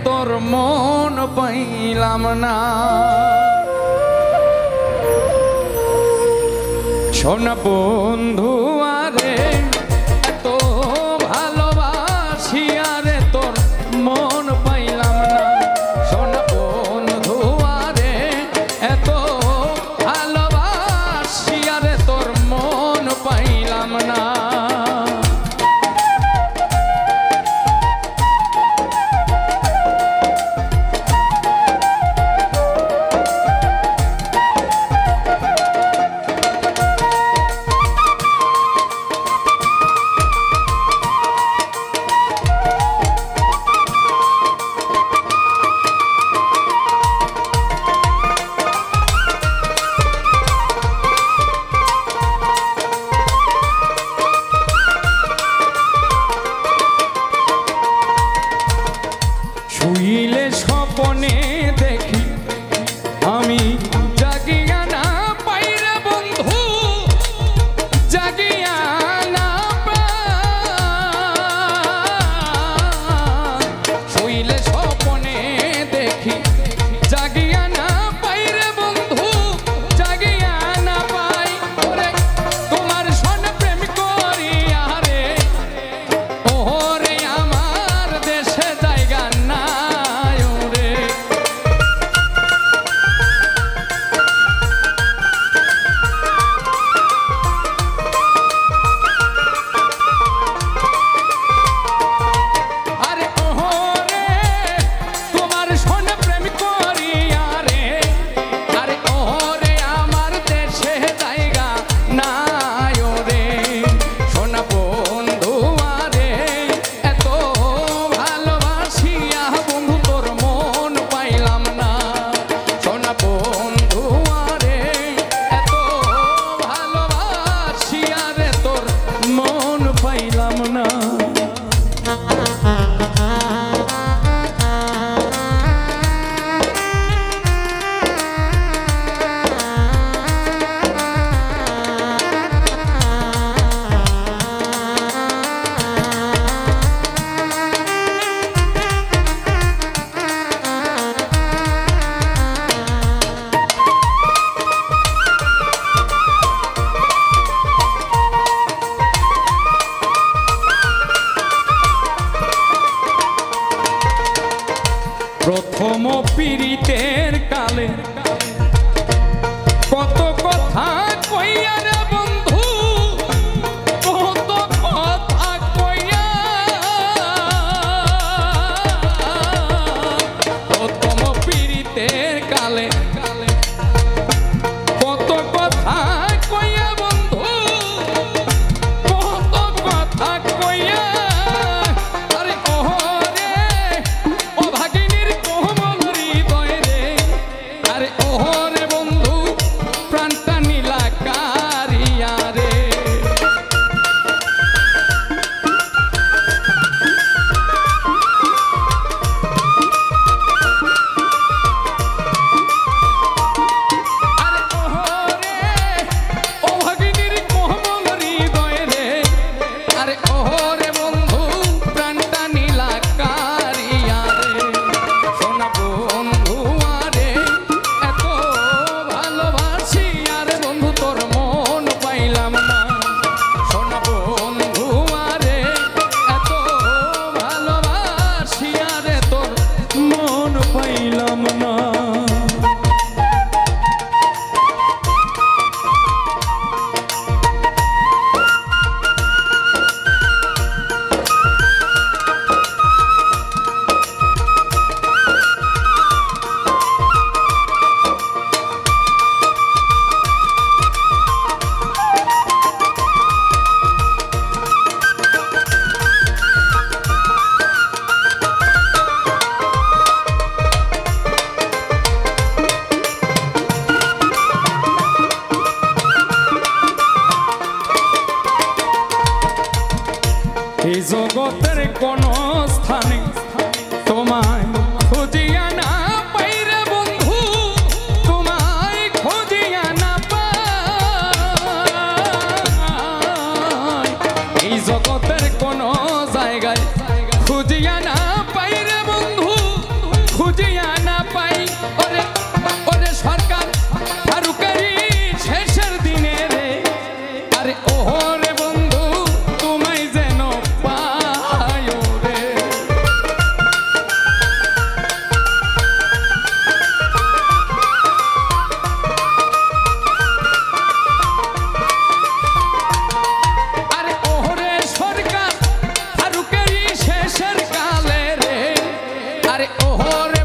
তোর মন পাইলাম না। শোনা বন্ধু আরে এত ভালোবাসি আরে তোর মন পাইলাম না। শোনা বন্ধু আরে এত ভালোবাসি আরে তোর মন পাইলাম না। শুইলে স্বপনে দেখি আমি জাগিয়া না পাইরে বন্ধু, জাগিয়া না পাই। শুইলে স্বপনে দেখি জাগিয়া না পাইরে বন্ধু, জাগিয়া না পাই। ওরে তোমার সন প্রেম করিয়া রে ওরে আমার দেশে জায়গা না। প্রথম পীড়িতের কালে কত কথা কইয়া রে বন্ধু, কত কথা কইয়া। প্রথম পীড়িতের কালে কত কথা কইয়া বন্ধু, কত কথা কইয়া। আরে ওরে ও ভাগিনীর কোমল হৃদয় রে, আরে ওরে বন্ধু প্রাণটা নীলা কারিয়া রে। এই জগতের কোন স্থানে তোমায় খুঁজিয়া না পাইরে বন্ধু, তোমায় খুঁজিয়া না পাই। এই জগতের কোন জায়গায় খুঁজিয়া না পাইরে বন্ধু, ওরে